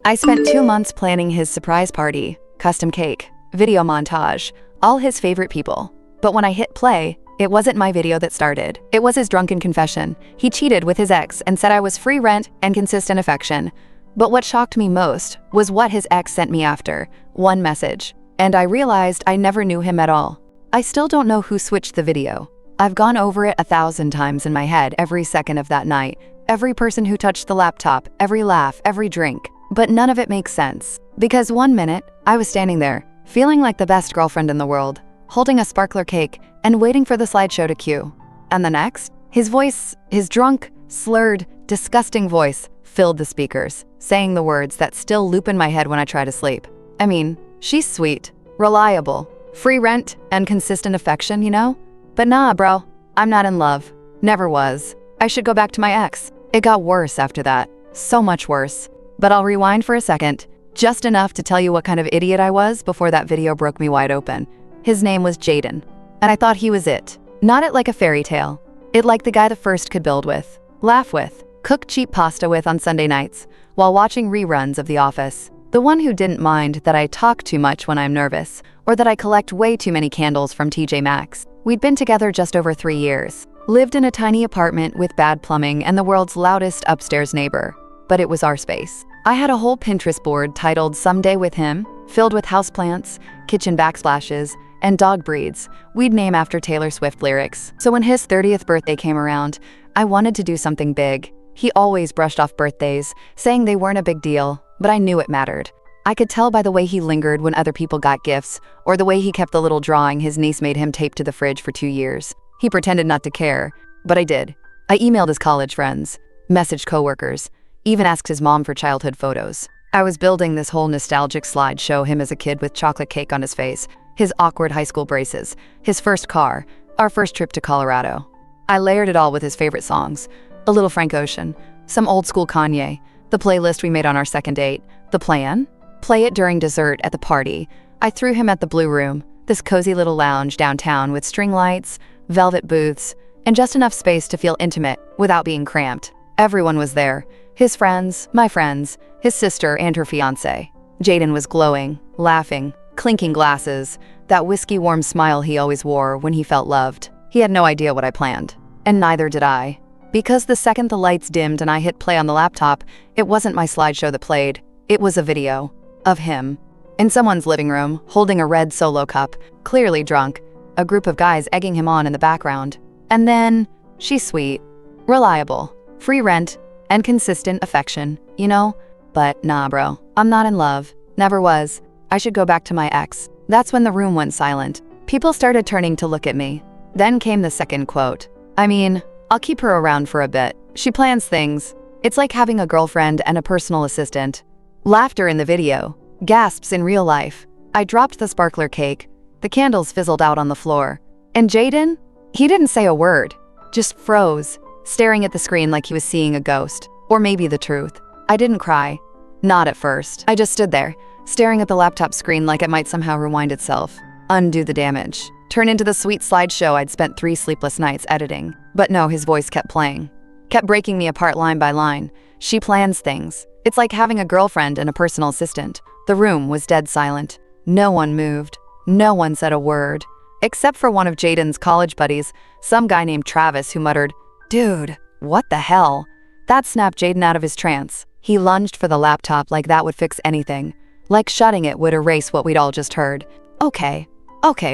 I spent 2 months planning his surprise party, custom cake, video montage, all his favorite people. But when I hit play, it wasn't my video that started. It was his drunken confession. He cheated with his ex and said I was free rent and consistent affection. But what shocked me most was what his ex sent me after, one message. And I realized I never knew him at all. I still don't know who switched the video. I've gone over it 1,000 times in my head every second of that night, every person who touched the laptop, every laugh, every drink. But none of it makes sense. Because one minute, I was standing there, feeling like the best girlfriend in the world, holding a sparkler cake and waiting for the slideshow to cue. And the next, his voice, his drunk, slurred, disgusting voice, filled the speakers, saying the words that still loop in my head when I try to sleep. I mean, she's sweet, reliable, free rent, and consistent affection, you know? But nah, bro, I'm not in love. Never was. I should go back to my ex. It got worse after that. So much worse. But I'll rewind for a second, just enough to tell you what kind of idiot I was before that video broke me wide open. His name was Jaden, and I thought he was it. Not it like a fairy tale. It like the guy the first could build with, laugh with, cook cheap pasta with on Sunday nights, while watching reruns of The Office. The one who didn't mind that I talk too much when I'm nervous, or that I collect way too many candles from TJ Maxx. We'd been together just over 3 years, lived in a tiny apartment with bad plumbing and the world's loudest upstairs neighbor. But it was our space. I had a whole Pinterest board titled Someday with Him, filled with houseplants, kitchen backsplashes, and dog breeds we'd name after Taylor Swift lyrics. So when his 30th birthday came around, I wanted to do something big. He always brushed off birthdays, saying they weren't a big deal, but I knew it mattered. I could tell by the way he lingered when other people got gifts, or the way he kept the little drawing his niece made him tape to the fridge for 2 years. He pretended not to care, but I did. I emailed his college friends, messaged coworkers, even asked his mom for childhood photos. I was building this whole nostalgic slideshow him as a kid with chocolate cake on his face, his awkward high school braces, his first car, our first trip to Colorado. I layered it all with his favorite songs, a little Frank Ocean, some old school Kanye, the playlist we made on our second date. The plan? Play it during dessert at the party. I threw him at the Blue Room, this cozy little lounge downtown with string lights, velvet booths, and just enough space to feel intimate without being cramped. Everyone was there. His friends, my friends, his sister and her fiancé. Jaden was glowing, laughing, clinking glasses, that whiskey-warm smile he always wore when he felt loved. He had no idea what I planned, and neither did I. Because the second the lights dimmed and I hit play on the laptop, it wasn't my slideshow that played. It was a video of him in someone's living room, holding a red Solo cup, clearly drunk, a group of guys egging him on in the background. And then, she's sweet, reliable, free rent, and consistent affection, you know? But nah, bro, I'm not in love. Never was. I should go back to my ex. That's when the room went silent. People started turning to look at me. Then came the second quote. I mean, I'll keep her around for a bit. She plans things. It's like having a girlfriend and a personal assistant. Laughter in the video. Gasps in real life. I dropped the sparkler cake. The candles fizzled out on the floor. And Jaden? He didn't say a word. Just froze, staring at the screen like he was seeing a ghost. Or maybe the truth. I didn't cry. Not at first. I just stood there, staring at the laptop screen like it might somehow rewind itself. Undo the damage. Turn into the sweet slideshow I'd spent 3 sleepless nights editing. But no, his voice kept playing. Kept breaking me apart line by line. She plans things. It's like having a girlfriend and a personal assistant. The room was dead silent. No one moved. No one said a word. Except for one of Jaden's college buddies, some guy named Travis who muttered, "Dude, what the hell?" That snapped Jaden out of his trance. He lunged for the laptop like that would fix anything. Like shutting it would erase what we'd all just heard. Okay,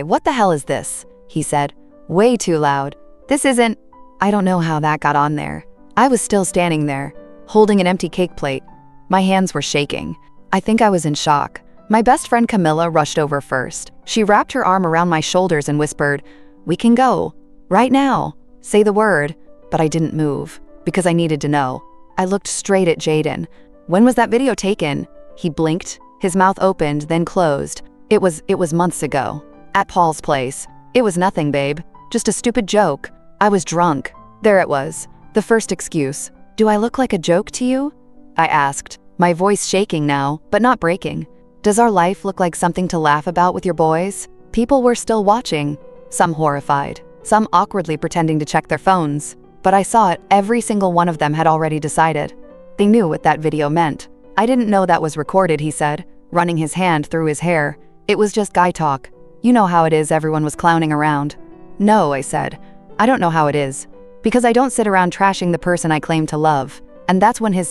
what the hell is this?" he said. Way too loud. "This isn't..." I don't know how that got on there. I was still standing there, holding an empty cake plate. My hands were shaking. I think I was in shock. My best friend Camilla rushed over first. She wrapped her arm around my shoulders and whispered, "We can go. Right now. Say the word." But I didn't move, because I needed to know. I looked straight at Jaden. "When was that video taken?" He blinked, his mouth opened, then closed. It was months ago. At Paul's place. It was nothing, babe. Just a stupid joke. I was drunk. There it was. The first excuse. "Do I look like a joke to you?" I asked, my voice shaking now, but not breaking. "Does our life look like something to laugh about with your boys?" People were still watching, some horrified, some awkwardly pretending to check their phones. But I saw it, every single one of them had already decided. They knew what that video meant. I didn't know that was recorded, he said, running his hand through his hair. It was just guy talk. You know how it is, everyone was clowning around. No, I said. I don't know how it is. Because I don't sit around trashing the person I claim to love. And that's when his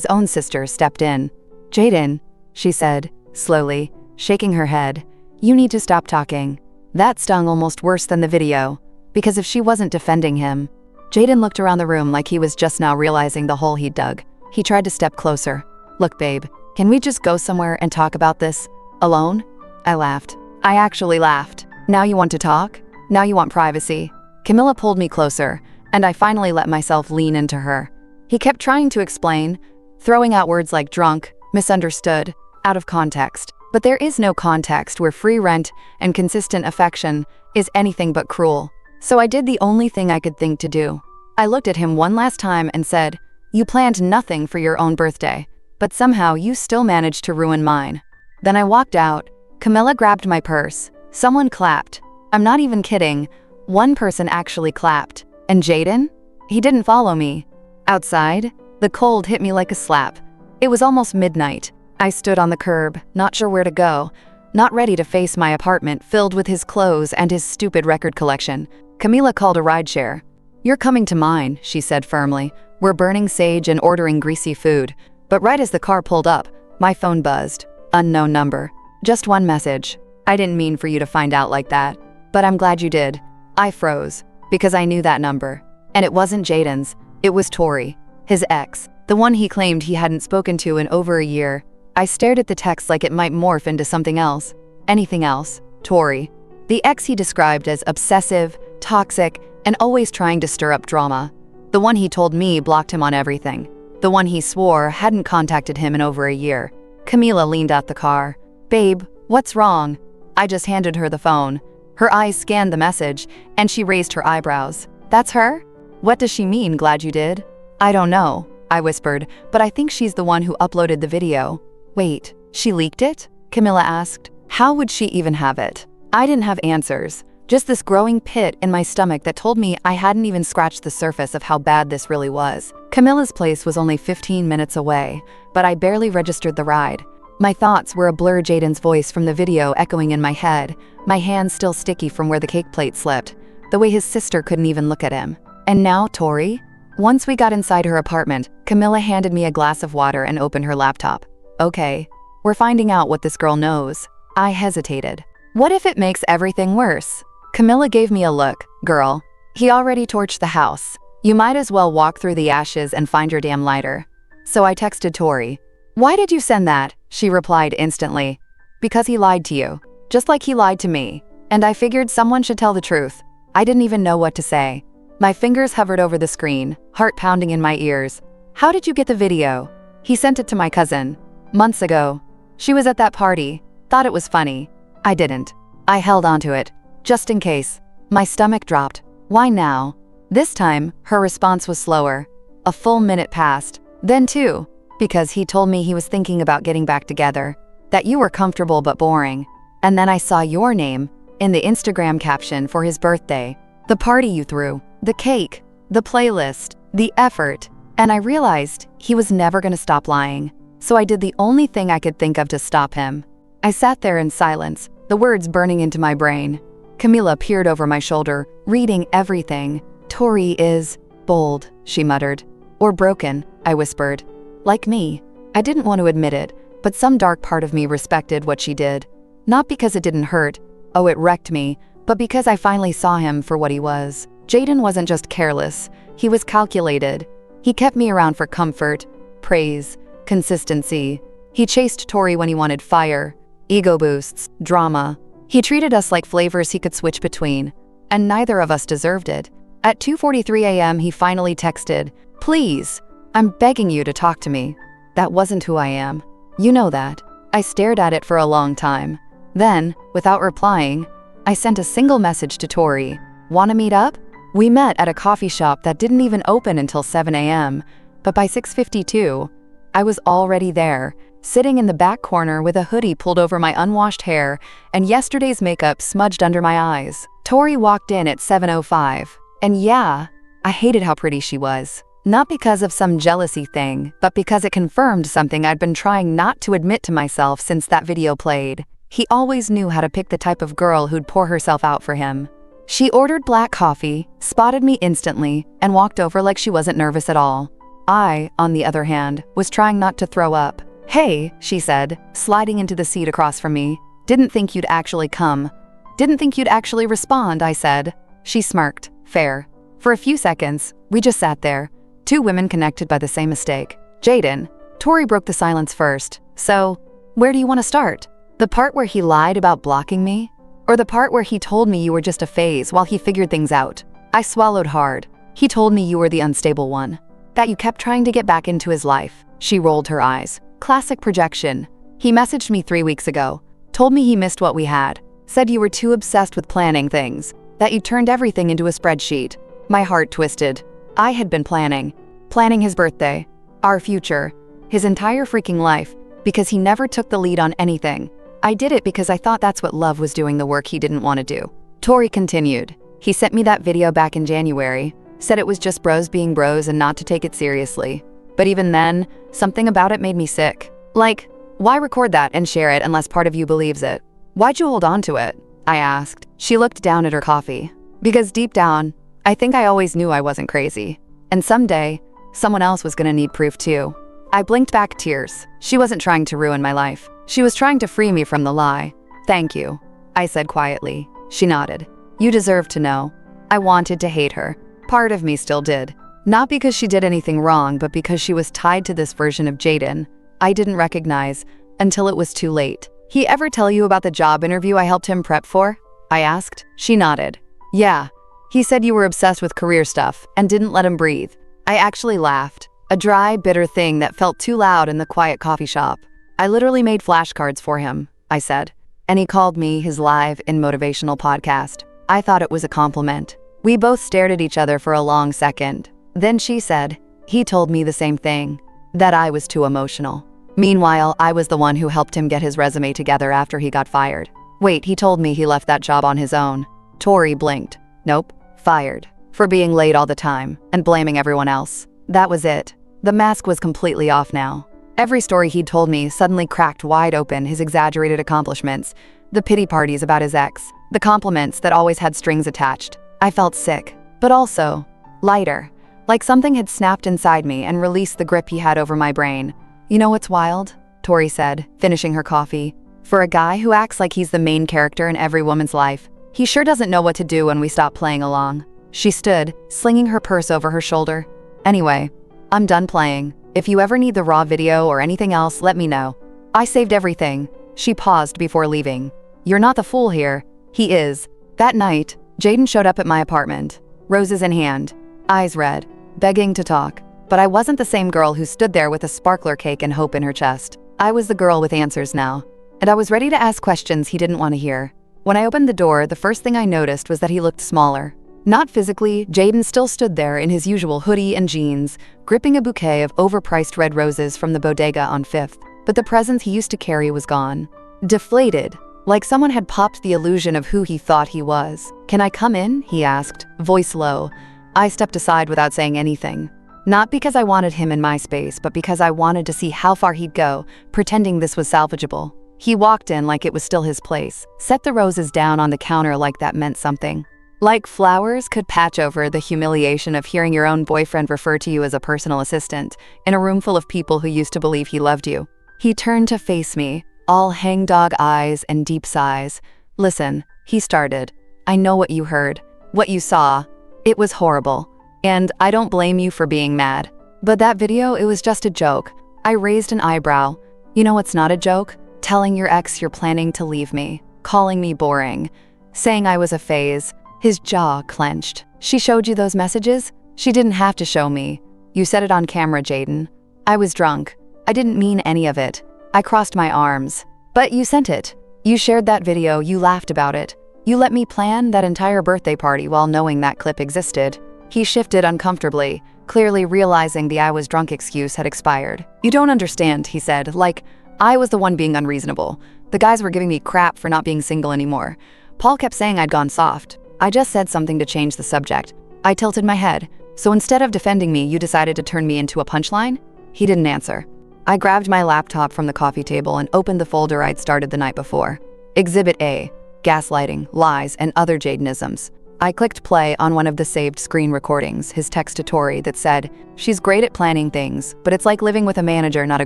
own sister, stepped in. Jaden, she said, slowly, shaking her head. You need to stop talking. That stung almost worse than the video. Because if she wasn't defending him. Jaden looked around the room like he was just now realizing the hole he'd dug. He tried to step closer. Look, babe, can we just go somewhere and talk about this? Alone? I laughed. I actually laughed. Now you want to talk? Now you want privacy? Camilla pulled me closer, and I finally let myself lean into her. He kept trying to explain, throwing out words like drunk, misunderstood, out of context. But there is no context where free rent and consistent affection is anything but cruel. So I did the only thing I could think to do. I looked at him one last time and said, you planned nothing for your own birthday, but somehow you still managed to ruin mine. Then I walked out. Camilla grabbed my purse. Someone clapped. I'm not even kidding. One person actually clapped. And Jaden? He didn't follow me. Outside, the cold hit me like a slap. It was almost midnight. I stood on the curb, not sure where to go, not ready to face my apartment filled with his clothes and his stupid record collection. Camilla called a rideshare. You're coming to mine, she said firmly. We're burning sage and ordering greasy food. But right as the car pulled up, my phone buzzed. Unknown number. Just one message. I didn't mean for you to find out like that. But I'm glad you did. I froze, because I knew that number. And it wasn't Jaden's. It was Tori, his ex, the one he claimed he hadn't spoken to in over a year. I stared at the text like it might morph into something else. Anything else. Tori. The ex he described as obsessive, toxic, and always trying to stir up drama. The one he told me blocked him on everything. The one he swore hadn't contacted him in over a year. Camilla leaned out the car. Babe, what's wrong? I just handed her the phone. Her eyes scanned the message, and she raised her eyebrows. That's her? What does she mean, glad you did? I don't know, I whispered, but I think she's the one who uploaded the video. Wait, she leaked it? Camilla asked. How would she even have it? I didn't have answers. Just this growing pit in my stomach that told me I hadn't even scratched the surface of how bad this really was. Camilla's place was only 15 minutes away, but I barely registered the ride. My thoughts were a blur, Jaden's voice from the video echoing in my head, my hands still sticky from where the cake plate slipped, the way his sister couldn't even look at him. And now Tori? Once we got inside her apartment, Camilla handed me a glass of water and opened her laptop. Okay, we're finding out what this girl knows. I hesitated. What if it makes everything worse? Camilla gave me a look. Girl, he already torched the house. You might as well walk through the ashes and find your damn lighter. So I texted Tori. Why did you send that? She replied instantly. Because he lied to you. Just like he lied to me. And I figured someone should tell the truth. I didn't even know what to say. My fingers hovered over the screen, heart pounding in my ears. How did you get the video? He sent it to my cousin. Months ago. She was at that party. Thought it was funny. I didn't. I held onto it. Just in case. My stomach dropped. Why now? This time, her response was slower. A full minute passed. Then two. Because he told me he was thinking about getting back together. That you were comfortable but boring. And then I saw your name in the Instagram caption for his birthday. The party you threw. The cake. The playlist. The effort. And I realized he was never gonna stop lying. So I did the only thing I could think of to stop him. I sat there in silence, the words burning into my brain. Camilla peered over my shoulder, reading everything. Tori is bold, she muttered. Or broken, I whispered. Like me. I didn't want to admit it, but some dark part of me respected what she did. Not because it didn't hurt, oh it wrecked me, but because I finally saw him for what he was. Jaden wasn't just careless, he was calculated. He kept me around for comfort, praise, consistency. He chased Tori when he wanted fire, ego boosts, drama. He treated us like flavors he could switch between, and neither of us deserved it. At 2:43 a.m. he finally texted, "Please, I'm begging you to talk to me." That wasn't who I am. You know that. I stared at it for a long time. Then, without replying, I sent a single message to Tori. Wanna meet up? We met at a coffee shop that didn't even open until 7 a.m., but by 6:52, I was already there, sitting in the back corner with a hoodie pulled over my unwashed hair and yesterday's makeup smudged under my eyes. Tori walked in at 7:05, and yeah, I hated how pretty she was. Not because of some jealousy thing, but because it confirmed something I'd been trying not to admit to myself since that video played. He always knew how to pick the type of girl who'd pour herself out for him. She ordered black coffee, spotted me instantly, and walked over like she wasn't nervous at all. I, on the other hand, was trying not to throw up. "Hey," she said, sliding into the seat across from me. "Didn't think you'd actually come." "Didn't think you'd actually respond," I said. She smirked. "Fair." For a few seconds, we just sat there. Two women connected by the same mistake. "Jaden." Tori broke the silence first. "So, where do you want to start? The part where he lied about blocking me? Or the part where he told me you were just a phase while he figured things out?" I swallowed hard. "He told me you were the unstable one. That you kept trying to get back into his life." She rolled her eyes. "Classic projection. He messaged me 3 weeks ago. Told me he missed what we had. Said you were too obsessed with planning things. That you turned everything into a spreadsheet." My heart twisted. I had been planning his birthday, our future, his entire freaking life, because he never took the lead on anything. I did it because I thought that's what love was, doing the work he didn't want to do. Tori continued. "He sent me that video back in January, said it was just bros being bros and not to take it seriously. But even then, something about it made me sick. Like, why record that and share it unless part of you believes it? Why'd you hold on to it?" I asked. She looked down at her coffee. "Because deep down, I think I always knew I wasn't crazy. And someday, someone else was gonna need proof too." I blinked back tears. She wasn't trying to ruin my life. She was trying to free me from the lie. "Thank you," I said quietly. She nodded. "You deserve to know." I wanted to hate her. Part of me still did. Not because she did anything wrong, but because she was tied to this version of Jaden I didn't recognize until it was too late. "He ever tell you about the job interview I helped him prep for?" I asked. She nodded. "Yeah. He said you were obsessed with career stuff and didn't let him breathe." I actually laughed. A dry, bitter thing that felt too loud in the quiet coffee shop. "I literally made flashcards for him," I said. "And he called me his live and motivational podcast." I thought it was a compliment. We both stared at each other for a long second. Then she said, "He told me the same thing, that I was too emotional." Meanwhile, I was the one who helped him get his resume together after he got fired. "Wait, he told me he left that job on his own." Tori blinked. "Nope. Fired. For being late all the time and blaming everyone else." That was it. The mask was completely off now. Every story he'd told me suddenly cracked wide open: his exaggerated accomplishments, the pity parties about his ex, the compliments that always had strings attached. I felt sick, but also lighter, like something had snapped inside me and released the grip he had over my brain. "You know what's wild?" Tori said, finishing her coffee. "For a guy who acts like he's the main character in every woman's life, he sure doesn't know what to do when we stop playing along." She stood, slinging her purse over her shoulder. "Anyway, I'm done playing. If you ever need the raw video or anything else, let me know. I saved everything." She paused before leaving. "You're not the fool here. He is." That night, Jaden showed up at my apartment, roses in hand, eyes red, begging to talk. But I wasn't the same girl who stood there with a sparkler cake and hope in her chest. I was the girl with answers now, and I was ready to ask questions he didn't want to hear. When I opened the door, the first thing I noticed was that he looked smaller. Not physically. Jaden still stood there in his usual hoodie and jeans, gripping a bouquet of overpriced red roses from the bodega on 5th. But the presence he used to carry was gone. Deflated, like someone had popped the illusion of who he thought he was. "Can I come in?" he asked, voice low. I stepped aside without saying anything. Not because I wanted him in my space, but because I wanted to see how far he'd go, pretending this was salvageable. He walked in like it was still his place, set the roses down on the counter like that meant something. Like flowers could patch over the humiliation of hearing your own boyfriend refer to you as a personal assistant in a room full of people who used to believe he loved you. He turned to face me, all hangdog eyes and deep sighs. "Listen," he started. "I know what you heard, what you saw. It was horrible. And I don't blame you for being mad. But that video, it was just a joke." I raised an eyebrow. "You know what's not a joke? Telling your ex you're planning to leave me, calling me boring, saying I was a phase." His jaw clenched. "She showed you those messages?" "She didn't have to show me. You said it on camera, Jaden." "I was drunk. I didn't mean any of it." I crossed my arms. "But you sent it. You shared that video, you laughed about it. You let me plan that entire birthday party while knowing that clip existed." He shifted uncomfortably, clearly realizing the "I was drunk" excuse had expired. "You don't understand," he said, "like, I was the one being unreasonable. The guys were giving me crap for not being single anymore. Paul kept saying I'd gone soft. I just said something to change the subject. I tilted my head. So instead of defending me, you decided to turn me into a punchline? He didn't answer. I grabbed my laptop from the coffee table and opened the folder I'd started the night before. Exhibit A, gaslighting, lies, and other Jadenisms. I clicked play on one of the saved screen recordings, his text to Tori that said, "She's great at planning things, but it's like living with a manager, not a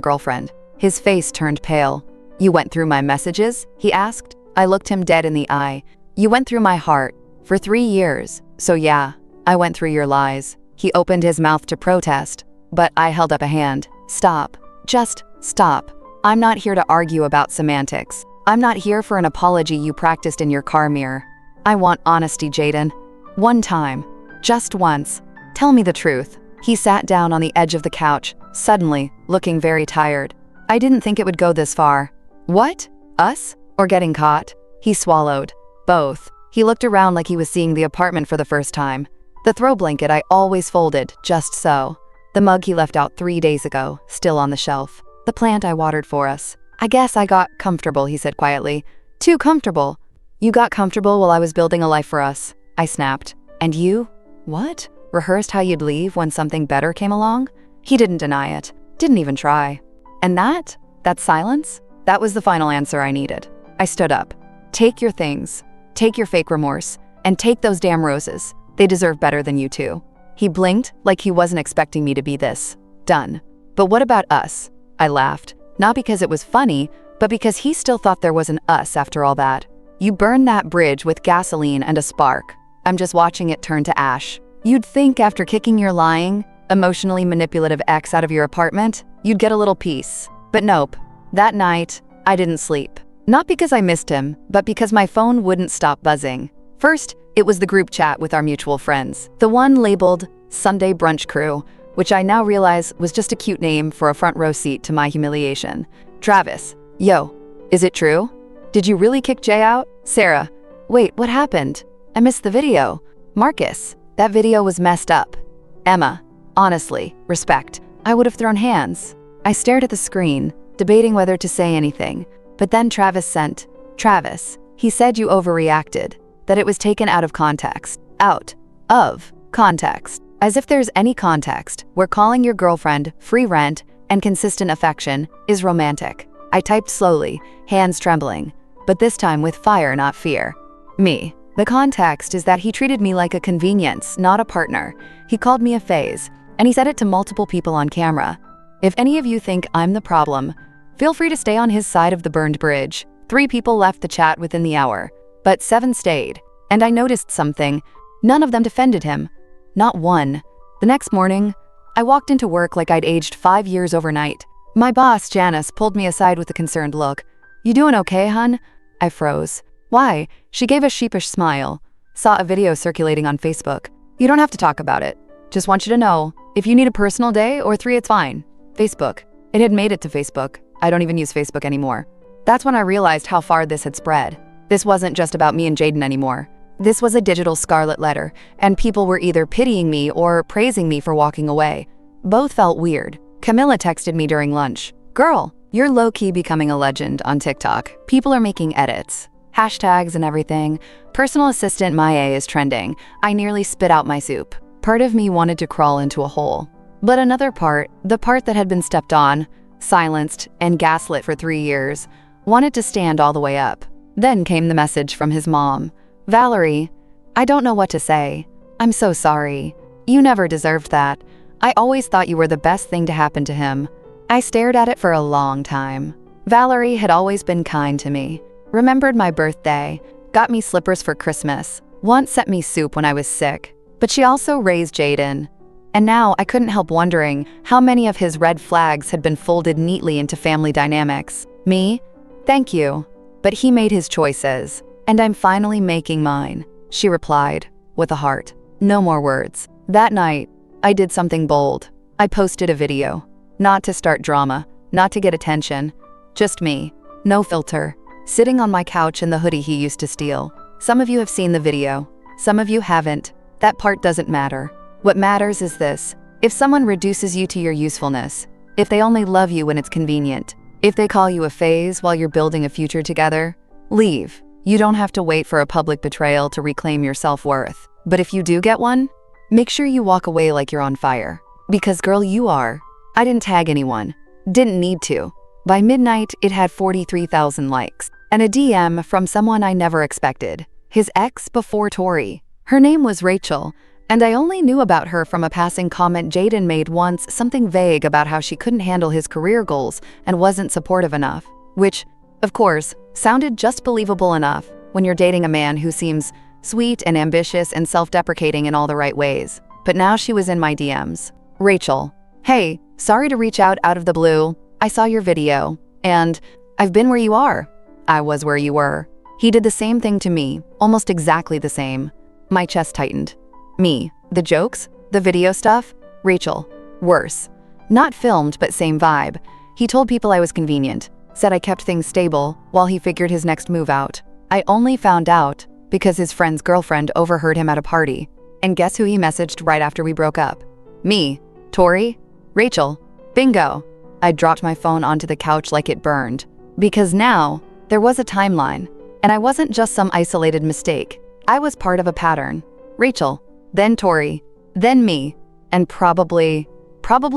girlfriend." His face turned pale. "You went through my messages?" he asked. I looked him dead in the eye. "You went through my heart. For 3 years. So yeah, I went through your lies." He opened his mouth to protest, but I held up a hand. "Stop. Just stop. I'm not here to argue about semantics. I'm not here for an apology you practiced in your car mirror. I want honesty, Jaden. One time. Just once. Tell me the truth." He sat down on the edge of the couch, suddenly, looking very tired. "I didn't think it would go this far." "What? Us? Or getting caught?" He swallowed. "Both." He looked around like he was seeing the apartment for the first time. The throw blanket I always folded, just so. The mug he left out 3 days ago, still on the shelf. The plant I watered for us. "I guess I got comfortable," he said quietly. "Too comfortable." "You got comfortable while I was building a life for us," I snapped. "And you? What? Rehearsed how you'd leave when something better came along?" He didn't deny it. Didn't even try. And that silence? That was the final answer I needed. I stood up. "Take your things. Take your fake remorse. And take those damn roses. They deserve better than you two." He blinked like he wasn't expecting me to be this done. "But what about us?" I laughed. Not because it was funny, but because he still thought there was an us after all that. "You burned that bridge with gasoline and a spark. I'm just watching it turn to ash. You'd think after kicking your lying, emotionally manipulative ex out of your apartment, you'd get a little peace. But nope. That night, I didn't sleep. Not because I missed him, but because my phone wouldn't stop buzzing. First, it was the group chat with our mutual friends. The one labeled Sunday Brunch Crew, which I now realize was just a cute name for a front row seat to my humiliation. Travis, "Yo, is it true? Did you really kick Jay out?" Sarah, "Wait, what happened? I missed the video." Marcus, "That video was messed up." Emma, "Honestly, respect. I would have thrown hands." I stared at the screen, debating whether to say anything, but then Travis sent, "Travis, he said you overreacted, that it was taken out of context." Out of context. As if there's any context where calling your girlfriend free rent and consistent affection is romantic. I typed slowly, hands trembling, but this time with fire, not fear. Me. The context is that he treated me like a convenience, not a partner. He called me a phase, and he said it to multiple people on camera. If any of you think I'm the problem, feel free to stay on his side of the burned bridge. 3 people left the chat within the hour, but 7 stayed. And I noticed something. None of them defended him. Not one. The next morning, I walked into work like I'd aged 5 years overnight. My boss, Janice, pulled me aside with a concerned look. "You doing okay, hun?" I froze. "Why?" She gave a sheepish smile. "Saw a video circulating on Facebook. You don't have to talk about it. Just want you to know, if you need a personal day or 3, it's fine." Facebook. It had made it to Facebook. I don't even use Facebook anymore. That's when I realized how far this had spread. This wasn't just about me and Jaden anymore. This was a digital scarlet letter, and people were either pitying me or praising me for walking away. Both felt weird. Camilla texted me during lunch. "Girl, you're low-key becoming a legend on TikTok. People are making edits. Hashtags and everything. Personal assistant Maya is trending." I nearly spit out my soup. Part of me wanted to crawl into a hole. But another part, the part that had been stepped on, silenced, and gaslit for 3 years, wanted to stand all the way up. Then came the message from his mom. "Valerie, I don't know what to say. I'm so sorry. You never deserved that. I always thought you were the best thing to happen to him." I stared at it for a long time. Valerie had always been kind to me, remembered my birthday, got me slippers for Christmas, once sent me soup when I was sick. But she also raised Jaden. And now I couldn't help wondering how many of his red flags had been folded neatly into family dynamics. Me? Thank you. But he made his choices. And I'm finally making mine, she replied, with a heart. No more words. That night, I did something bold. I posted a video. Not to start drama, not to get attention. Just me, no filter, sitting on my couch in the hoodie he used to steal. Some of you have seen the video. Some of you haven't. That part doesn't matter. What matters is this. If someone reduces you to your usefulness, if they only love you when it's convenient, if they call you a phase while you're building a future together, leave. You don't have to wait for a public betrayal to reclaim your self-worth. But if you do get one, Make sure you walk away like you're on fire. Because girl, you are. I didn't tag anyone. Didn't need to. By midnight, it had 43,000 likes. And a DM from someone I never expected. His ex before Tori. Her name was Rachel, and I only knew about her from a passing comment Jaden made once, something vague about how she couldn't handle his career goals and wasn't supportive enough. Which, of course, sounded just believable enough when you're dating a man who seems sweet and ambitious and self-deprecating in all the right ways. But now she was in my DMs. Rachel, hey, sorry to reach out of the blue. I saw your video, and I've been where you are. I was where you were. He did the same thing to me, almost exactly the same. My chest tightened. Me, the jokes, the video stuff, Rachel, worse. Not filmed, but same vibe. He told people I was convenient, said I kept things stable while he figured his next move out. I only found out because his friend's girlfriend overheard him at a party. And guess who he messaged right after we broke up? Me, Tori, Rachel, bingo. I dropped my phone onto the couch like it burned. Because now, there was a timeline, and I wasn't just some isolated mistake. I was part of a pattern. Rachel, then Tori, then me, and probably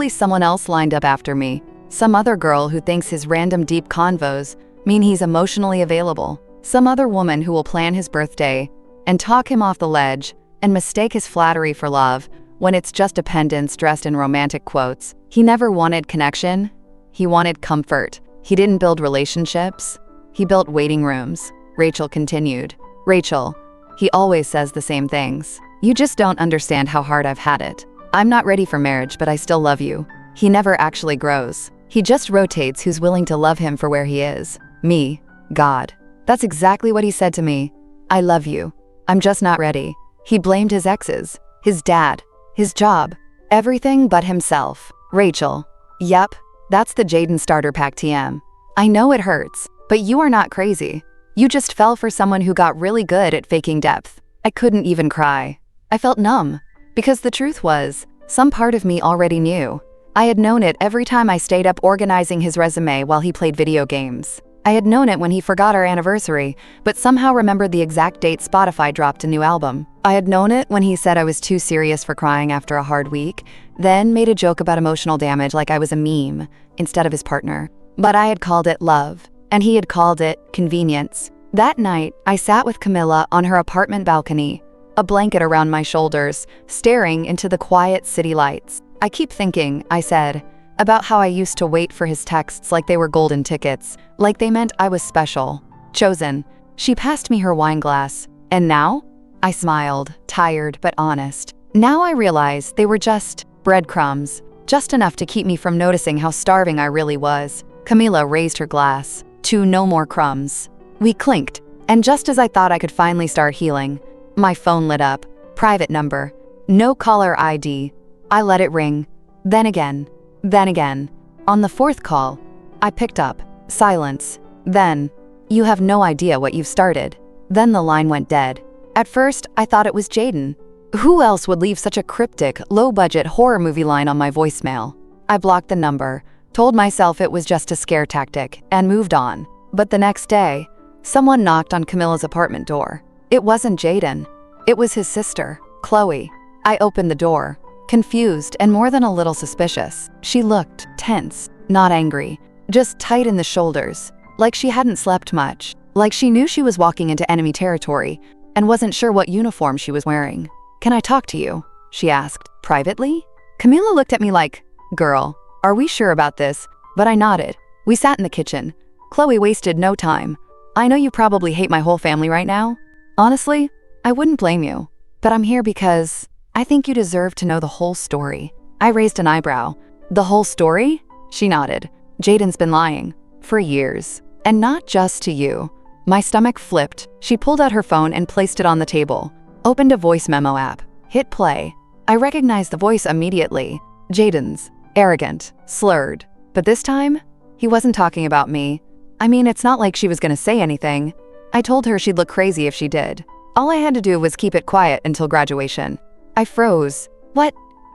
someone else lined up after me. Some other girl who thinks his random deep convos mean he's emotionally available. Some other woman who will plan his birthday and talk him off the ledge and mistake his flattery for love when it's just dependence dressed in romantic quotes. He never wanted connection. He wanted comfort. He didn't build relationships. He built waiting rooms. Rachel continued. Rachel, he always says the same things. You just don't understand how hard I've had it. I'm not ready for marriage, but I still love you. He never actually grows. He just rotates who's willing to love him for where he is. Me, God. That's exactly what he said to me. I love you. I'm just not ready. He blamed his exes, his dad, his job, everything but himself. Rachel. Yep, that's the Jaden starter pack TM. I know it hurts, but you are not crazy. You just fell for someone who got really good at faking depth. I couldn't even cry. I felt numb, because the truth was, some part of me already knew. I had known it every time I stayed up organizing his resume while he played video games. I had known it when he forgot our anniversary, but somehow remembered the exact date Spotify dropped a new album. I had known it when he said I was too serious for crying after a hard week, then made a joke about emotional damage like I was a meme instead of his partner. But I had called it love, and he had called it convenience. That night, I sat with Camilla on her apartment balcony, a blanket around my shoulders, staring into the quiet city lights. I keep thinking, I said, about how I used to wait for his texts like they were golden tickets, like they meant I was special, chosen. She passed me her wine glass. And now? I smiled, tired but honest. Now I realize they were just breadcrumbs, just enough to keep me from noticing how starving I really was. Camilla raised her glass to no more crumbs. We clinked, and just as I thought I could finally start healing, my phone lit up. Private number. No caller ID. I let it ring. Then again. Then again. On the fourth call, I picked up. Silence. Then, you have no idea what you've started. Then the line went dead. At first, I thought it was Jaden. Who else would leave such a cryptic, low-budget horror movie line on my voicemail? I blocked the number, told myself it was just a scare tactic, and moved on. But the next day, someone knocked on Camilla's apartment door. It wasn't Jaden. It was his sister, Chloe. I opened the door, confused and more than a little suspicious. She looked tense, not angry, just tight in the shoulders, like she hadn't slept much, like she knew she was walking into enemy territory and wasn't sure what uniform she was wearing. Can I talk to you? She asked, privately. Camilla looked at me like, girl, are we sure about this? But I nodded. We sat in the kitchen. Chloe wasted no time. I know you probably hate my whole family right now. Honestly, I wouldn't blame you. But I'm here because I think you deserve to know the whole story. I raised an eyebrow. The whole story? She nodded. Jaden's been lying. For years. And not just to you. My stomach flipped. She pulled out her phone and placed it on the table. Opened a voice memo app. Hit play. I recognized the voice immediately. Jaden's. Arrogant. Slurred. But this time, he wasn't talking about me. I mean, it's not like she was gonna say anything. I told her she'd look crazy if she did. All I had to do was keep it quiet until graduation. I froze. What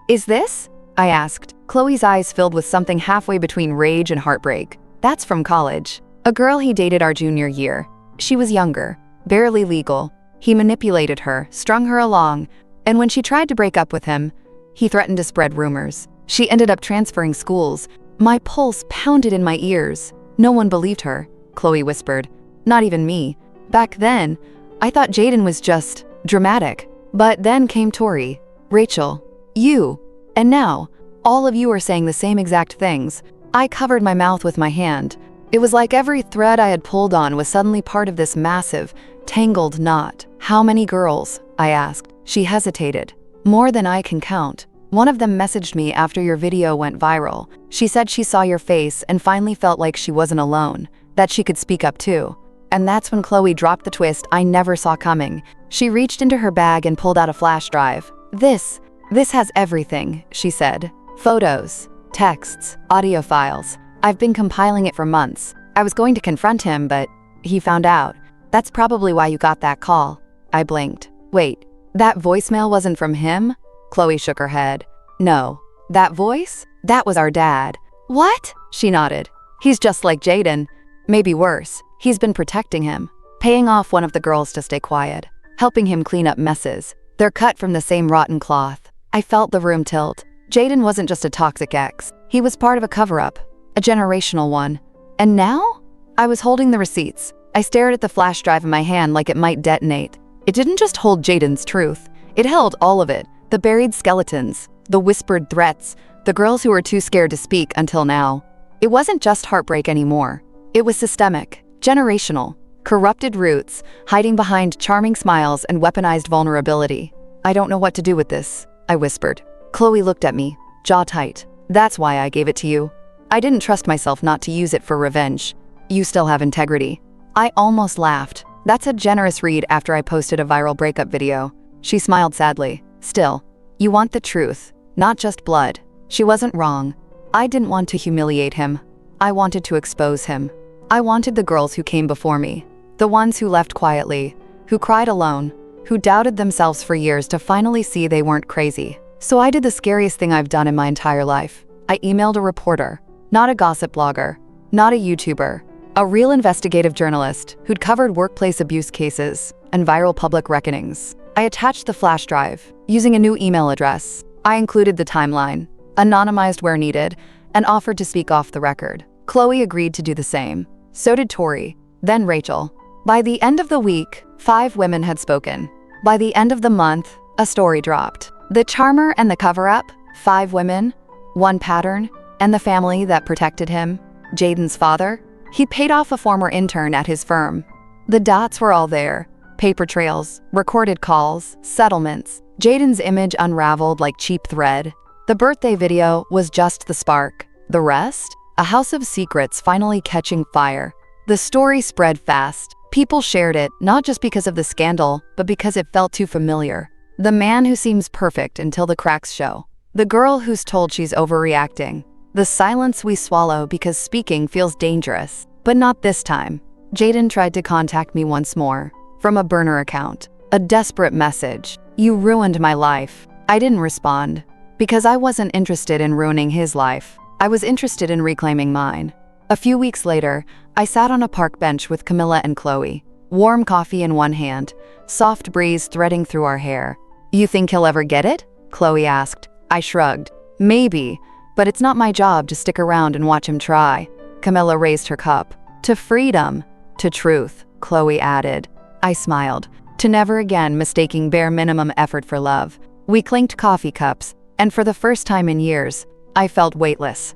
is this? I asked. Chloe's eyes filled with something halfway between rage and heartbreak. That's from college. A girl he dated our junior year. She was younger, barely legal. He manipulated her, strung her along, And when she tried to break up with him, he threatened to spread rumors. She ended up transferring schools. My pulse pounded in my ears. No one believed her, Chloe whispered. Not even me. Back then, I thought Jaden was just dramatic. But then came Tori, Rachel, you, and now, all of you are saying the same exact things. I covered my mouth with my hand. It was like every thread I had pulled on was suddenly part of this massive, tangled knot. How many girls? I asked. She hesitated. More than I can count. One of them messaged me after your video went viral. She said she saw your face and finally felt like she wasn't alone, that she could speak up too. And that's when Chloe dropped the twist I never saw coming. She reached into her bag and pulled out a flash drive. This has everything, she said. Photos, texts, audio files. I've been compiling it for months. I was going to confront him, but he found out. That's probably why you got that call. I blinked. Wait, that voicemail wasn't from him? Chloe shook her head. No. That voice? That was our dad. What? She nodded. He's just like Jaden. Maybe worse. He's been protecting him, paying off one of the girls to stay quiet, helping him clean up messes. They're cut from the same rotten cloth. I felt the room tilt. Jaden wasn't just a toxic ex. He was part of a cover-up, a generational one. And now? I was holding the receipts. I stared at the flash drive in my hand like it might detonate. It didn't just hold Jaden's truth. It held all of it. The buried skeletons, the whispered threats, the girls who were too scared to speak until now. It wasn't just heartbreak anymore. It was systemic, generational, corrupted roots, hiding behind charming smiles and weaponized vulnerability. I don't know what to do with this, I whispered. Chloe looked at me, jaw tight. That's why I gave it to you. I didn't trust myself not to use it for revenge. You still have integrity. I almost laughed. That's a generous read after I posted a viral breakup video. She smiled sadly. Still, you want the truth, not just blood. She wasn't wrong. I didn't want to humiliate him. I wanted to expose him. I wanted the girls who came before me, the ones who left quietly, who cried alone, who doubted themselves for years to finally see they weren't crazy. So I did the scariest thing I've done in my entire life. I emailed a reporter, not a gossip blogger, not a YouTuber, a real investigative journalist who'd covered workplace abuse cases and viral public reckonings. I attached the flash drive, using a new email address. I included the timeline, anonymized where needed, and offered to speak off the record. Chloe agreed to do the same. So did Tori, then Rachel. By the end of the week, 5 women had spoken. By the end of the month, a story dropped. The charmer and the cover-up, 5 women, 1 pattern, and the family that protected him, Jaden's father. He paid off a former intern at his firm. The dots were all there. Paper trails, recorded calls, settlements. Jaden's image unraveled like cheap thread. The birthday video was just the spark. The rest? A house of secrets finally catching fire. The story spread fast. People shared it, not just because of the scandal, but because it felt too familiar. The man who seems perfect until the cracks show. The girl who's told she's overreacting. The silence we swallow because speaking feels dangerous. But not this time. Jaden tried to contact me once more. From a burner account. A desperate message. You ruined my life. I didn't respond. Because I wasn't interested in ruining his life. I was interested in reclaiming mine. A few weeks later, I sat on a park bench with Camilla and Chloe. Warm coffee in one hand. Soft breeze threading through our hair. You think he'll ever get it? Chloe asked. I shrugged. Maybe. But it's not my job to stick around and watch him try. Camilla raised her cup. To freedom. To truth, Chloe added. I smiled. To never again mistaking bare minimum effort for love. We clinked coffee cups, and for the first time in years, I felt weightless.